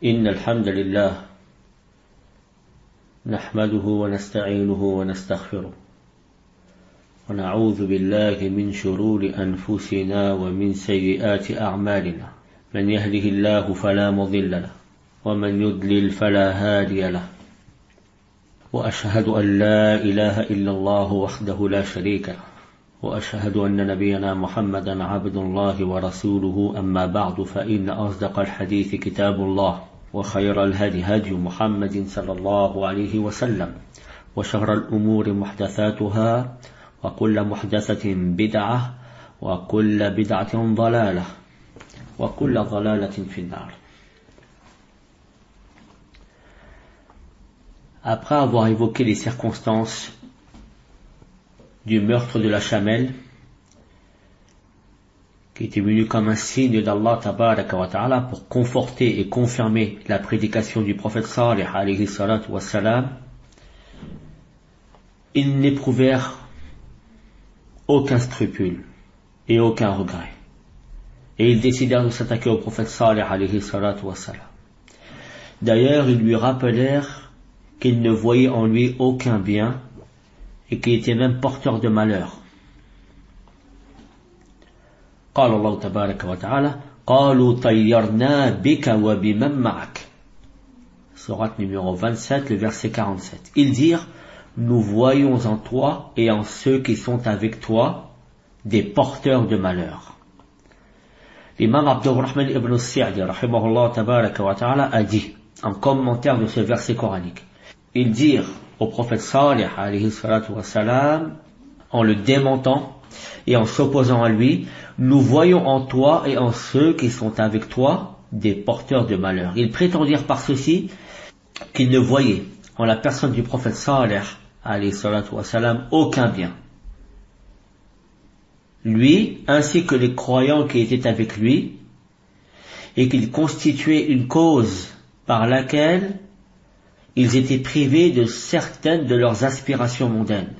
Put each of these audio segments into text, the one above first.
إن الحمد لله نحمده ونستعينه ونستغفره ونعوذ بالله من شرور أنفسنا ومن سيئات أعمالنا من يهده الله فلا مضل له ومن يضلل فلا هادي له وأشهد أن لا إله إلا الله وحده لا شريك له وأشهد أن نبينا محمدا عبد الله ورسوله أما بعد فإن أصدق الحديث كتاب الله وخير الهدي هدي محمد صلى الله عليه وسلم وشر الأمور محدثاتها وكل محدثة بدعة وكل بدعة ضلالة وكل ضلالة في النار. Après avoir évoqué les circonstances du meurtre de la chamelle, qui était venu comme un signe d'Allah tabaraka wa ta'ala pour conforter et confirmer la prédication du prophète Salih alayhi salatu wa salam, ils n'éprouvèrent aucun scrupule et aucun regret. Et ils décidèrent de s'attaquer au prophète Salih alayhi salatu wa salam. D'ailleurs, ils lui rappelèrent qu'ils ne voyaient en lui aucun bien et qu'il était même porteur de malheur. قال الله تبارك وتعالى قالوا طيرنا بك وبمن معك. Sourate numéro 27, le verset 47. Ils dirent, nous voyons en toi et en ceux qui sont avec toi des porteurs de malheur. L'imam Abdurrahman ibn Sa'di rahimahullah tabaraka wa ta'ala a dit, en commentaire de ce verset coranique, ils dirent au prophète Salih alayhi salatu wa salam, en le démentant et en s'opposant à lui, nous voyons en toi et en ceux qui sont avec toi des porteurs de malheur. Ils prétendirent par ceci qu'ils ne voyaient en la personne du prophète Salih alayhi salatu wa salam aucun bien. Lui, ainsi que les croyants qui étaient avec lui, et qu'ils constituaient une cause par laquelle ils étaient privés de certaines de leurs aspirations mondaines.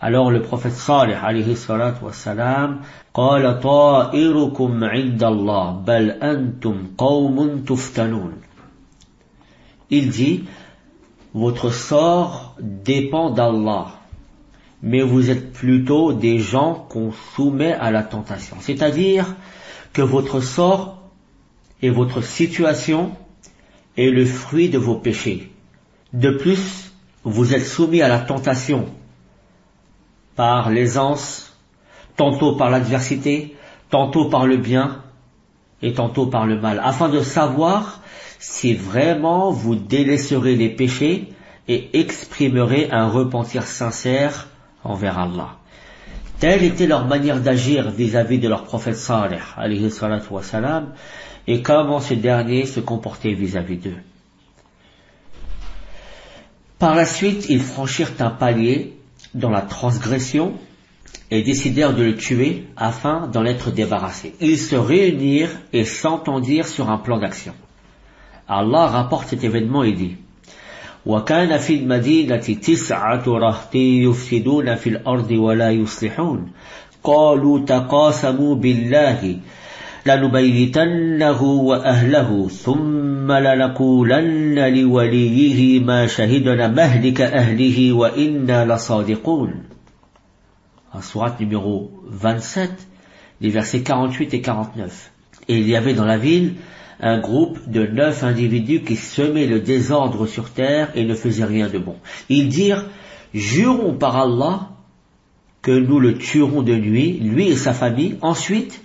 Alors le prophète Salih alayhi salatu wa salam قال طائركم عند الله بل أنتم قوم تفتنون. Il dit, votre sort dépend d'Allah, mais vous êtes plutôt des gens qu'on soumet à la tentation. C'est-à-dire que votre sort et votre situation est le fruit de vos péchés. De plus, vous êtes soumis à la tentation par l'aisance, tantôt par l'adversité, tantôt par le bien et tantôt par le mal, afin de savoir si vraiment vous délaisserez les péchés et exprimerez un repentir sincère envers Allah. Telle était leur manière d'agir vis-à-vis de leur prophète Salih alayhi salatu wa salam, et comment ce dernier se comportait vis-à-vis d'eux. Par la suite, ils franchirent un palier dans la transgression et décidèrent de le tuer afin d'en être débarrassés. Ils se réunirent et s'entendirent sur un plan d'action. Allah rapporte cet événement et dit, وَكَانَ فِي الْمَدِينَةِ تِسْعَةُ رَهْطٍ يُفْسِدُونَ فِي الْأَرْضِ وَلَا يُصْلِحُونَ قَالُوا تَقَاسَمُوا بِاللَّهِ لَنُبَيِّتَنَّهُ وَأَهْلَهُ ثُمَّ لَنَقُولَنَّ لِوَلِيِّهِ مَا شَهِدْنَا مَهْلِكَ أَهْلِهِ وَإِنَّا لَصَادِقُونَ. En sourate numéro 27, les versets 48 et 49. Et il y avait dans la ville un groupe de 9 individus qui semaient le désordre sur terre et ne faisaient rien de bon. Ils dirent, jurons par Allah que nous le tuerons de nuit, lui et sa famille. Ensuite,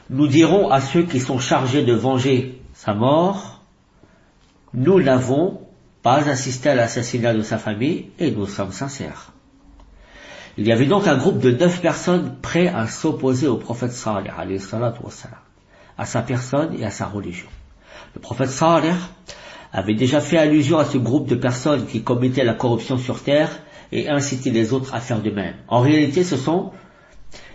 nous dirons à ceux qui sont chargés de venger sa mort, nous n'avons pas assisté à l'assassinat de sa famille et nous sommes sincères. Il y avait donc un groupe de 9 personnes prêts à s'opposer au prophète Salih alayhi salatu wa salam, à sa personne et à sa religion. Le prophète Salih avait déjà fait allusion à ce groupe de personnes qui commettaient la corruption sur terre et incitaient les autres à faire de même. En réalité, ce sont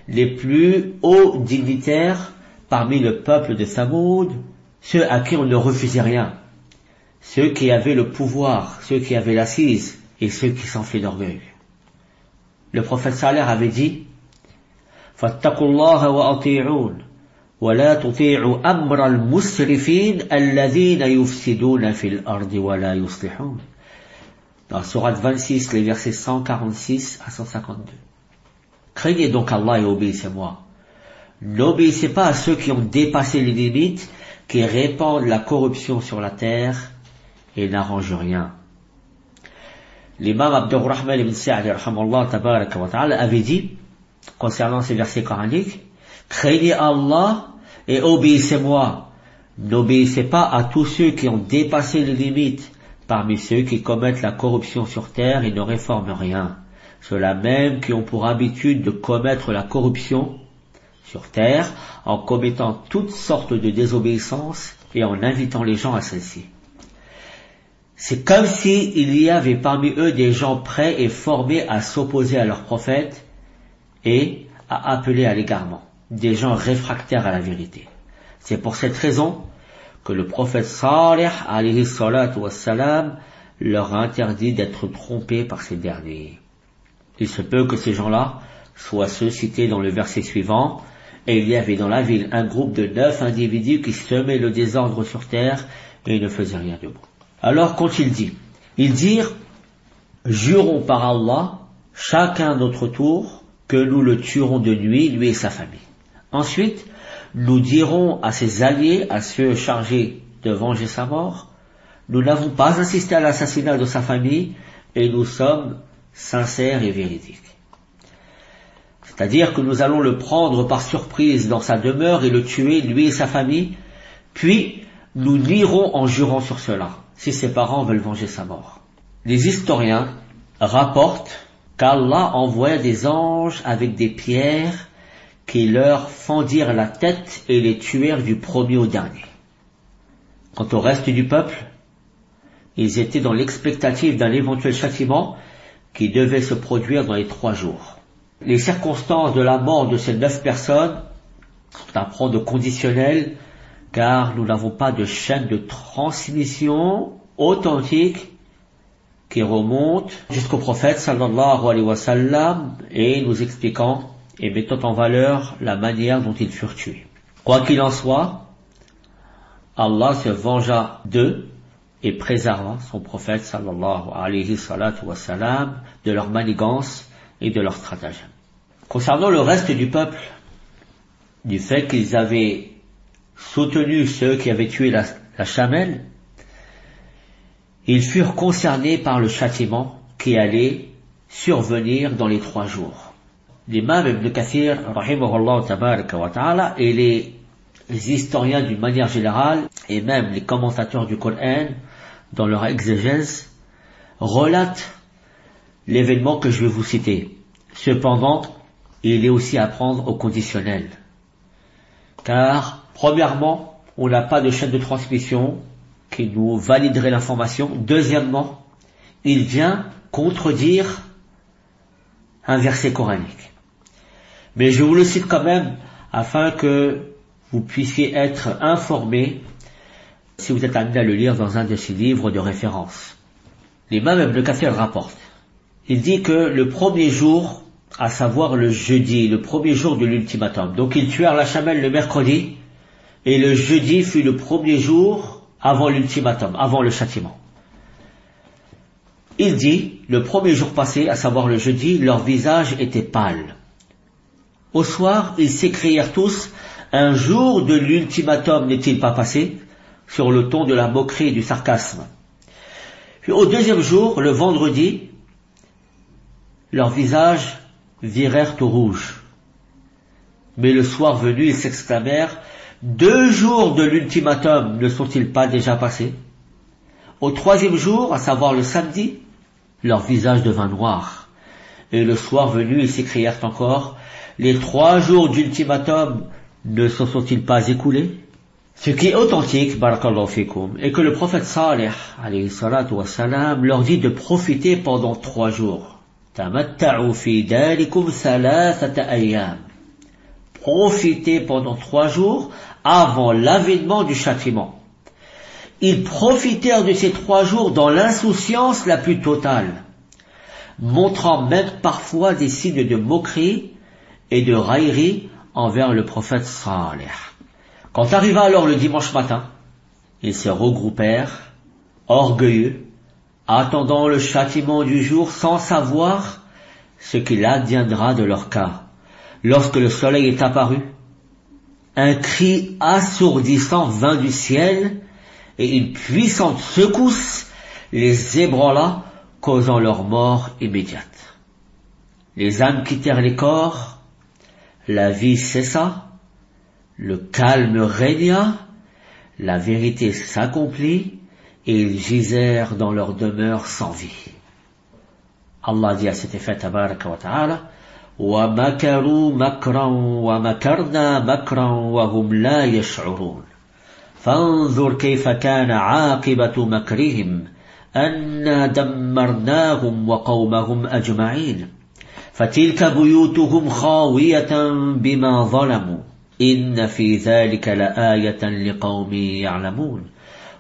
les plus hauts dignitaires parmi le peuple de Thamoud, ceux à qui on ne refusait rien, ceux qui avaient le pouvoir, ceux qui avaient l'assise et ceux qui s'enflaient d'orgueil. Le prophète Salih avait dit, فَاتَّقُوا اللَّهَ وَأَطِيعُونَ ولا تطيعوا أمر المسرفين الذين يفسدون في الأرض ولا يصلحون. Dans Sourate 26, les versets 146 à 152. Craignez donc Allah et obéissez-moi. N'obéissez pas à ceux qui ont dépassé les limites, qui répandent la corruption sur la terre et n'arrangent rien. L'imam Abdurrahman ibn Sa'd avait dit, concernant ces versets coraniques, craignez Allah et obéissez-moi. N'obéissez pas à tous ceux qui ont dépassé les limites, parmi ceux qui commettent la corruption sur terre et ne réforment rien. Ceux-là même qui ont pour habitude de commettre la corruption sur terre en commettant toutes sortes de désobéissances et en invitant les gens à celle-ci. C'est comme s'il y avait parmi eux des gens prêts et formés à s'opposer à leur prophète et à appeler à l'égarement, des gens réfractaires à la vérité. C'est pour cette raison que le prophète Salih alayhi salatu wassalam leur a interdit d'être trompés par ces derniers. Il se peut que ces gens-là soient ceux cités dans le verset suivant, et il y avait dans la ville un groupe de 9 individus qui semaient le désordre sur terre et ne faisaient rien de bon. Alors qu'ont-ils dit? Ils dirent, jurons par Allah, chacun à notre tour, que nous le tuerons de nuit, lui et sa famille. Ensuite, nous dirons à ses alliés, à ceux chargés de venger sa mort, nous n'avons pas assisté à l'assassinat de sa famille et nous sommes sincères et véridiques. C'est-à-dire que nous allons le prendre par surprise dans sa demeure et le tuer, lui et sa famille, puis nous nierons en jurant sur cela, si ses parents veulent venger sa mort. Les historiens rapportent qu'Allah envoya des anges avec des pierres qui leur fendirent la tête et les tuèrent du premier au dernier. Quant au reste du peuple, ils étaient dans l'expectative d'un éventuel châtiment qui devait se produire dans les 3 jours. Les circonstances de la mort de ces 9 personnes sont à prendre conditionnel, car nous n'avons pas de chaîne de transmission authentique qui remonte jusqu'au prophète sallallahu alayhi wa sallam et nous expliquant et mettant en valeur la manière dont ils furent tués. Quoi qu'il en soit, Allah se vengea d'eux et préserva son prophète sallallahu alayhi wa sallam de leur manigance et de leur stratagème. Concernant le reste du peuple, du fait qu'ils avaient soutenu ceux qui avaient tué la chamelle, ils furent concernés par le châtiment qui allait survenir dans les 3 jours. L'imam Ibn Kathir, rahimahullah tabaraka wa ta'ala, et les historiens d'une manière générale, et même les commentateurs du Coran, dans leur exégèse, relatent l'événement que je vais vous citer. Cependant, il est aussi à prendre au conditionnel. Car, premièrement, on n'a pas de chaîne de transmission qui nous validerait l'information. Deuxièmement, il vient contredire un verset coranique. Mais je vous le cite quand même afin que vous puissiez être informés si vous êtes amené à le lire dans un de ces livres de référence. L'imam Ibn Kathir rapporte. Il dit que le premier jour, à savoir le jeudi, le premier jour de l'ultimatum, donc ils tuèrent la chamelle le mercredi, et le jeudi fut le premier jour avant l'ultimatum, avant le châtiment. Il dit, le premier jour passé, à savoir le jeudi, leur visage était pâle. Au soir, ils s'écrièrent tous, un jour de l'ultimatum n'est-il pas passé, sur le ton de la moquerie et du sarcasme. Puis au deuxième jour, le vendredi, leurs visages virèrent au rouge. Mais le soir venu, ils s'exclamèrent, 2 jours de l'ultimatum ne sont-ils pas déjà passés? Au 3e jour, à savoir le samedi, leur visage devint noir. Et le soir venu, ils s'écrièrent encore, les 3 jours d'ultimatum ne se sont-ils pas écoulés? Ce qui est authentique, barakallahu fikum, est que le prophète Salih, alayhi salatu wassalam, leur dit de profiter pendant 3 jours. Tamatta'u fi dalikum thalathata ayyam. Profitez pendant 3 jours avant l'avènement du châtiment. Ils profitèrent de ces 3 jours dans l'insouciance la plus totale, montrant même parfois des signes de moquerie et de raillerie envers le prophète Salih. Quand arriva alors le dimanche matin, ils se regroupèrent, orgueilleux, attendant le châtiment du jour sans savoir ce qu'il adviendra de leur cas. Lorsque le soleil est apparu, un cri assourdissant vint du ciel et une puissante secousse les ébranla, causant leur mort immédiate. Les âmes quittèrent les corps, la vie cessa, le calme régna, la vérité s'accomplit et ils gisèrent dans leur demeure sans vie. Allah dit à cet effet, tabaraka wa ta'ala, وَمَكَرُوا مَكْرًا وَمَكَرْنَا مَكْرًا وَهُمْ لَا يَشْعُرُونَ فانظر كيف كان عاقبة مكرهم أنا دمرناهم وقومهم أجمعين فتلك بيوتهم خاوية بما ظلموا إن في ذلك لآية لقوم يعلمون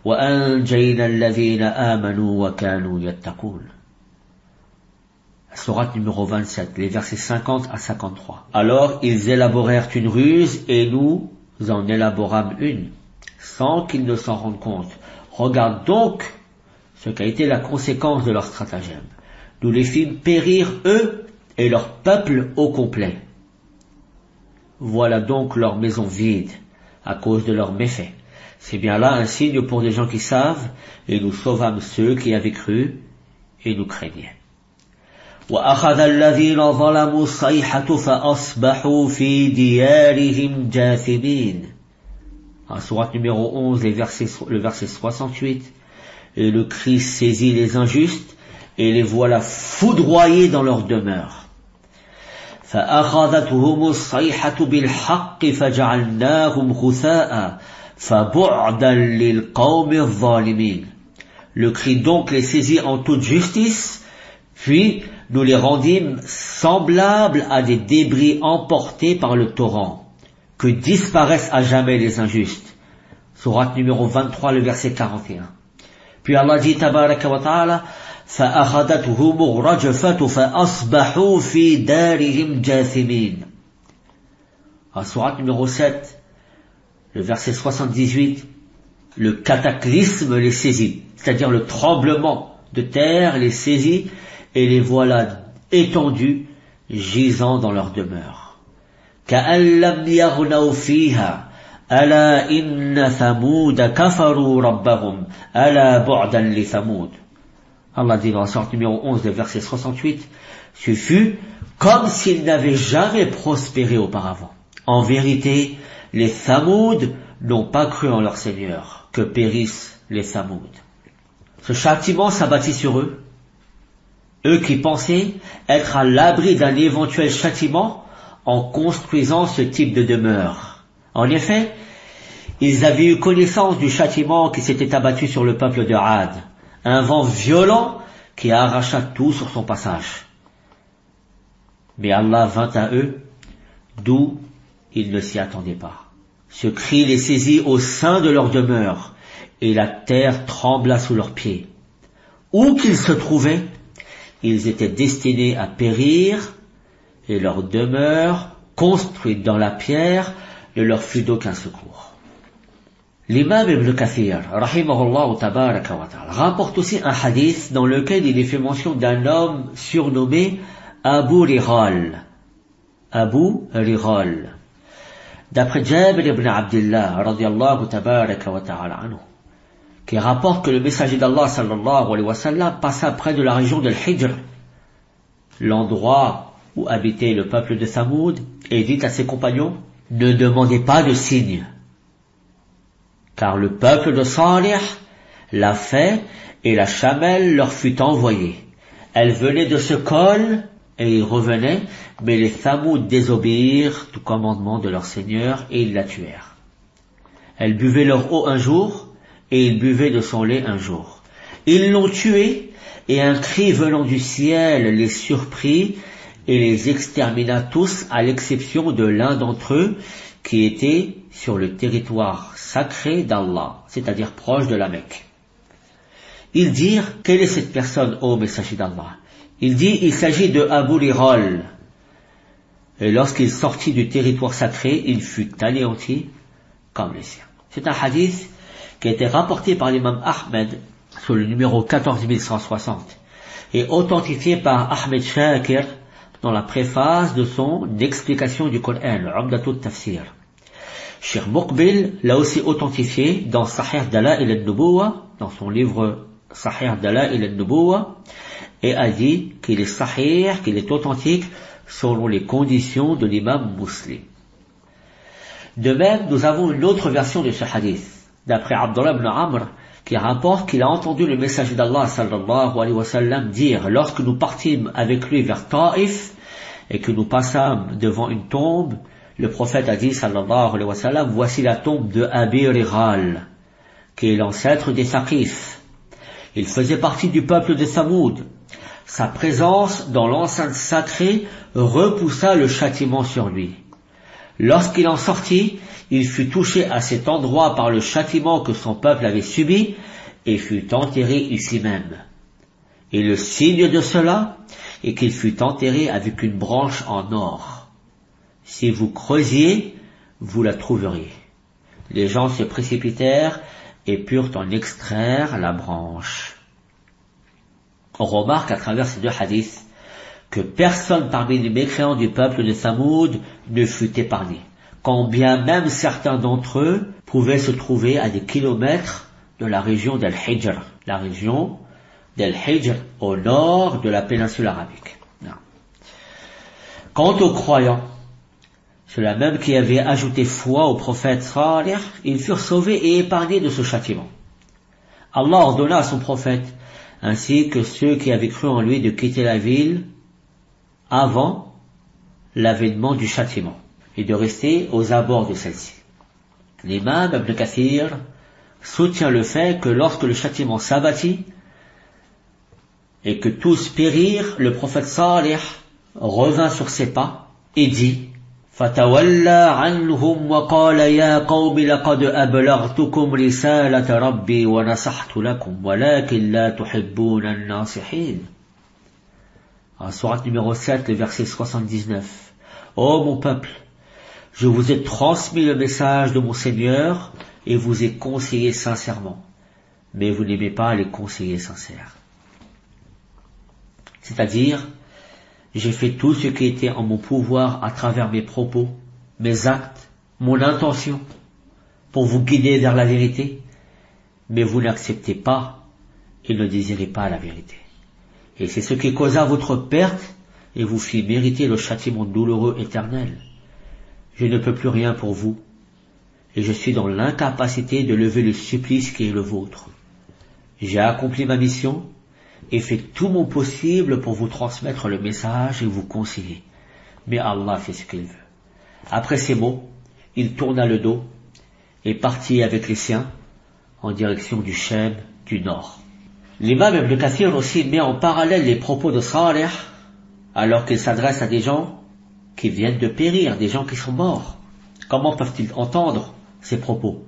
وأنجينا الذين آمنوا وكانوا يتقون. Sourate numéro 27, les versets 50 à 53. Alors ils élaborèrent une ruse et nous en élaborâmes une, sans qu'ils ne s'en rendent compte. Regarde donc ce qu'a été la conséquence de leur stratagème. Nous les fîmes périr eux et leur peuple au complet. Voilà donc leur maison vide à cause de leurs méfaits. C'est bien là un signe pour des gens qui savent, et nous sauvâmes ceux qui avaient cru et nous craignaient. وأخذ الذين ظلموا الصيحة فأصبحوا في ديارهم جاثمين. En sourate numéro 11, le verset 68, et le cri saisit les injustes et les voilà foudroyés dans leur demeure. فأخذتهم الصيحة بالحق فجعلناهم غثاء فبعدا للقوم الظالمين. Le cri donc les saisit en toute justice, puis nous les rendîmes semblables à des débris emportés par le torrent, que disparaissent à jamais les injustes. Sourate numéro 23, le verset 41. Puis Allah dit, tabaraka wa ta'ala, فَأَخَذَتْهُمُ الرَّجْفَةُ فَأَصْبَحُوا فِي دَارِهِمْ جَاثِمِينَ. En sourate numéro 7, le verset 78, le cataclysme les saisit, c'est-à-dire le tremblement de terre les saisit, et les voilà étendus, gisant dans leur demeure. كَأَن لَّمْ يَغْنَوْا فِيهَا أَلَا إِنَّ ثَمُودَ كَفَرُوا رَبَّهُمْ أَلَا بُعْدًا لِثَمُودَ. Allah dit dans la sourate numéro 11, verset 68, ce fut comme s'ils n'avaient jamais prospéré auparavant. En vérité, les Thamoud n'ont pas cru en leur Seigneur, que périssent les Thamoud. Ce châtiment s'abattit sur eux, eux qui pensaient être à l'abri d'un éventuel châtiment en construisant ce type de demeure. En effet, ils avaient eu connaissance du châtiment qui s'était abattu sur le peuple de Ad, un vent violent qui arracha tout sur son passage. Mais Allah vint à eux, d'où ils ne s'y attendaient pas. Ce cri les saisit au sein de leur demeure, et la terre trembla sous leurs pieds. Où qu'ils se trouvaient, ils étaient destinés à périr, et leur demeure, construite dans la pierre, ne leur fut d'aucun secours. L'imam Ibn Kathir, rahimahullah tabaraka wa ta'ala, rapporte aussi un hadith dans lequel il est fait mention d'un homme surnommé Abu Riral. Abu Riral. D'après Jabir ibn Abdullah, radiyallahu tabaraka wa ta'ala anhu, qui rapporte que le messager d'Allah sallallahu alayhi wa sallam passa près de la région de l'Hijr, l'endroit où habitait le peuple de Thamoud, et dit à ses compagnons, ne demandez pas de signe, car le peuple de Salih l'a fait et la chamelle leur fut envoyée. Elle venait de ce col et ils revenaient, mais les Thamoud désobéirent au commandement de leur Seigneur et ils la tuèrent. Elle buvait leur eau un jour et ils buvaient de son lait un jour. Ils l'ont tuée et un cri venant du ciel les surprit et les extermina tous à l'exception de l'un d'entre eux qui était sur le territoire sacré d'Allah, c'est-à-dire proche de la Mecque. Ils dirent, quelle est cette personne, ô messager d'Allah? Il dit, il s'agit de Abu Riral. Et lorsqu'il sortit du territoire sacré, il fut anéanti comme les siens. C'est un hadith qui a été rapporté par l'imam Ahmed sur le numéro 14160 et authentifié par Ahmed Shakir dans la préface de son explication du Coran, Umdatut Tafsir. Cheikh Muqbil l'a aussi authentifié dans Sahih Dala'il al-Nubuwa, dans son livre Sahih Dala'il al-Nubuwa, et a dit qu'il est sahih, qu'il est authentique selon les conditions de l'imam Muslim. De même, nous avons une autre version de ce hadith, d'après Abdullah ibn Amr, qui rapporte qu'il a entendu le messager d'Allah sallallahu alayhi wa sallam dire, lorsque nous partîmes avec lui vers Taïf et que nous passâmes devant une tombe, le prophète a dit sallallahu alayhi wa sallam, voici la tombe de Abi Righal, qui est l'ancêtre des Thaqif. Il faisait partie du peuple de Thamoud. Sa présence dans l'enceinte sacrée repoussa le châtiment sur lui. Lorsqu'il en sortit, il fut touché à cet endroit par le châtiment que son peuple avait subi et fut enterré ici même. Et le signe de cela est qu'il fut enterré avec une branche en or. Si vous creusiez, vous la trouveriez. Les gens se précipitèrent et purent en extraire la branche. On remarque à travers ces deux hadiths que personne parmi les mécréants du peuple de Thamoud ne fut épargné, quand bien même certains d'entre eux pouvaient se trouver à des kilomètres de la région d'Al-Hijr, la région d'Al-Hijr au nord de la péninsule arabique. Non. Quant aux croyants, ceux-là même qui avaient ajouté foi au prophète Salih, ils furent sauvés et épargnés de ce châtiment. Allah ordonna à son prophète, ainsi que ceux qui avaient cru en lui, de quitter la ville avant l'avènement du châtiment et de rester aux abords de celle-ci. L'imam Ibn Kathir soutient le fait que lorsque le châtiment s'abattit et que tous périrent, le prophète Salih revint sur ses pas et dit فَتَوَلَّى عَنْهُمْ وَقَالَ يَا قَوْمِ لَقَدْ أَبْلَغْتُكُمْ رِسَالَةَ رَبِّي وَنَصَحْتُ لَكُمْ وَلَكِنْ لَا تُحِبُّونَ النَّاصِحِينَ. En sourate numéro 7, le verset 79. Ô mon peuple, je vous ai transmis le message de mon Seigneur et vous ai conseillé sincèrement, mais vous n'aimez pas les conseillers sincères. C'est-à-dire, j'ai fait tout ce qui était en mon pouvoir à travers mes propos, mes actes, mon intention, pour vous guider vers la vérité, mais vous n'acceptez pas et ne désirez pas la vérité. Et c'est ce qui causa votre perte et vous fit mériter le châtiment douloureux éternel. Je ne peux plus rien pour vous, et je suis dans l'incapacité de lever le supplice qui est le vôtre. J'ai accompli ma mission, et fait tout mon possible pour vous transmettre le message et vous conseiller. Mais Allah fait ce qu'il veut. Après ces mots, il tourna le dos et partit avec les siens en direction du Shem du nord. L'imam Ibn Kathir aussi met en parallèle les propos de Salih alors qu'il s'adresse à des gens qui viennent de périr, des gens qui sont morts. Comment peuvent-ils entendre ces propos?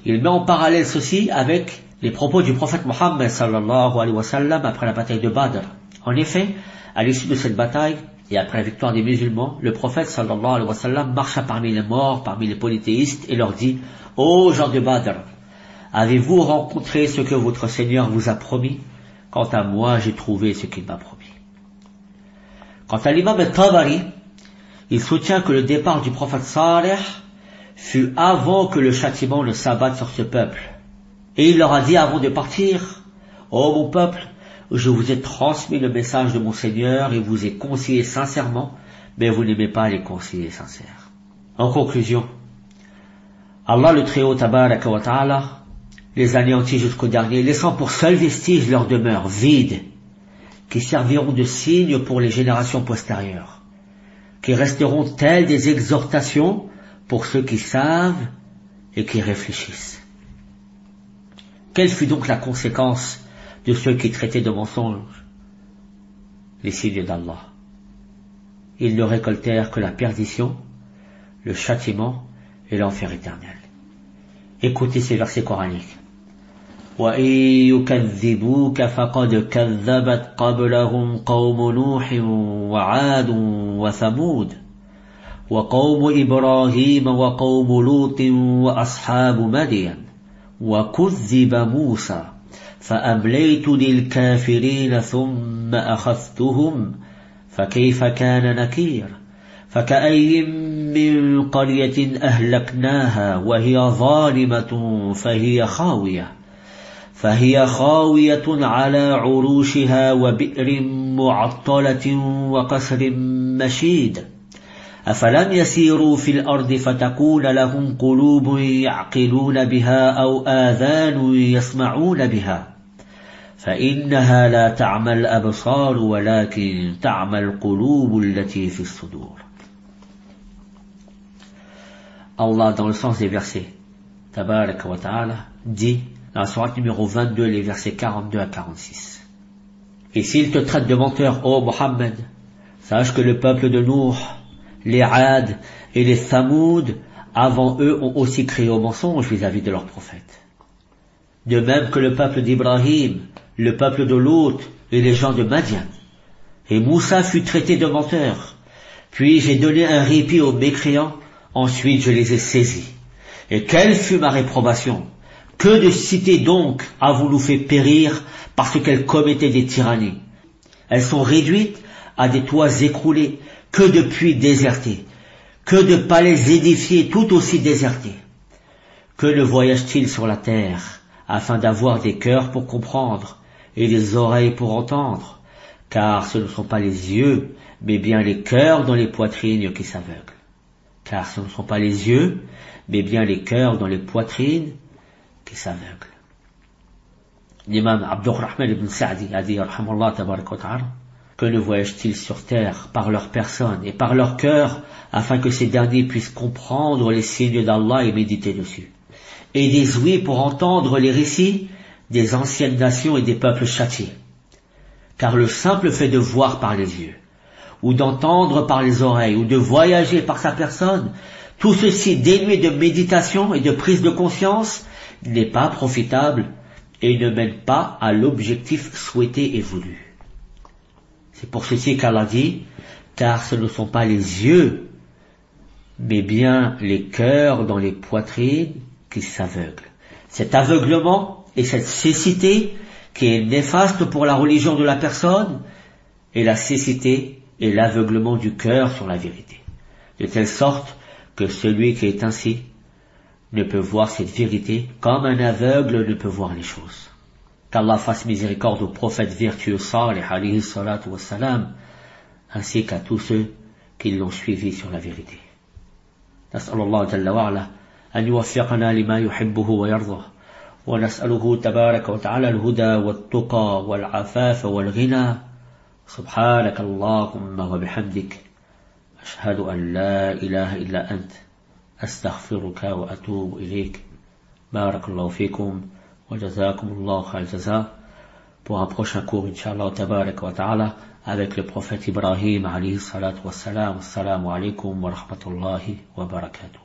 Il met en parallèle ceci avec les propos du prophète Mohammed sallallahu alayhi wa sallam après la bataille de Badr. En effet, à l'issue de cette bataille et après la victoire des musulmans, le prophète sallallahu alayhi wa sallam marcha parmi les morts, parmi les polythéistes et leur dit: ô gens de Badr, avez-vous rencontré ce que votre Seigneur vous a promis? Quant à moi, j'ai trouvé ce qu'il m'a promis. Quant à l'imam al-Tabari, il soutient que le départ du prophète Salih fut avant que le châtiment ne s'abatte sur ce peuple. Et il leur a dit avant de partir: ô mon peuple, je vous ai transmis le message de mon Seigneur et vous ai conseillé sincèrement, mais vous n'aimez pas les conseillers sincères. En conclusion, Allah le Très-Haut Tabaraka wa Ta'ala les anéantit jusqu'au dernier, laissant pour seul vestige leur demeure vide, qui serviront de signe pour les générations postérieures, qui resteront telles des exhortations pour ceux qui savent et qui réfléchissent. Quelle fut donc la conséquence de ceux qui traitaient de mensonges les signes d'Allah? Ils ne récoltèrent que la perdition, le châtiment et l'enfer éternel. Écoutez ces versets coraniques. وَإِن يُكَذِّبُوكَ فَقَدْ كَذَّبَتْ قَبْلَهُمْ قَوْمُ نُوحٍ وَعَادٌ وَثَمُودَ وقوم إبراهيم وقوم لوط وأصحاب مدين وكذب موسى فأمليت للكافرين ثم أخذتهم فكيف كان نكير فكأي من قرية أهلكناها وهي ظالمة فهي خاوية على عروشها وبئر معطلة وقصر مشيد أفلم يسيروا في الأرض فتكون لهم قلوب يعقلون بها أو آذان يسمعون بها فإنها لا تعمى الأبصار ولكن تعمى القلوب التي في الصدور. Allah, dans le sens des versets, Tabaraka wa Ta'ala, dit dans la sourate numéro 22, les versets 42 à 46. Et s'ils te traitent de menteur, ô Mohammed, sache que le peuple de Nuh, les Ad et les Thamoud, avant eux, ont aussi créé au mensonge vis-à-vis de leurs prophètes. De même que le peuple d'Ibrahim, le peuple de Lot et les gens de Madian. Et Moussa fut traité de menteur. Puis j'ai donné un répit aux mécréants, ensuite je les ai saisis. Et quelle fut ma réprobation? Que de cités donc avons-nous fait périr parce qu'elles commettaient des tyrannies? Elles sont réduites à des toits écroulés, que de puits désertés, que de palais édifiés tout aussi désertés. Que ne voyage-t-il sur la terre afin d'avoir des cœurs pour comprendre et des oreilles pour entendre? Car ce ne sont pas les yeux, mais bien les cœurs dans les poitrines qui s'aveuglent. Car ce ne sont pas les yeux, mais bien les cœurs dans les poitrines qui s'aveuglent. L'imam Abdurrahman ibn Sa'di a dit, Rahmallah tabarak wa ta'ala, que ne voyagent-ils sur terre par leur personne et par leur cœur, afin que ces derniers puissent comprendre les signes d'Allah et méditer dessus, et des ouïes pour entendre les récits des anciennes nations et des peuples châtiés. Car le simple fait de voir par les yeux, ou d'entendre par les oreilles, ou de voyager par sa personne, tout ceci dénué de méditation et de prise de conscience, n'est pas profitable et ne mène pas à l'objectif souhaité et voulu. C'est pour ceci qu'Allah dit, car ce ne sont pas les yeux, mais bien les cœurs dans les poitrines qui s'aveuglent. Cet aveuglement et cette cécité qui est néfaste pour la religion de la personne, et la cécité et l'aveuglement du cœur sur la vérité. De telle sorte que celui qui est ainsi ne peut voir cette vérité comme un aveugle ne peut voir les choses. Qu'Allah fasse miséricorde aux prophètes vertueux Salih alayhi salatu wassalam, ainsi qu'à tous ceux qui l'ont suivi sur la vérité. نسأل الله جل وعلا أن يوفقنا لما يحبه ويرضى ونسأله تبارك وتعالى الهدى والتقى والعفاف والغنى سبحانك اللهم وبحمدك أشهد أن لا إله إلا أنت أستغفرك وأتوب إليك بارك الله فيكم وجزاكم الله خير الجزاء. Pour un prochain cours, Inch'Allah tabarak wa ta'ala, avec le prophète Ibrahim alayhi salatu wassalam. Assalamu alaikum wa rahmatullahi wa barakatuh.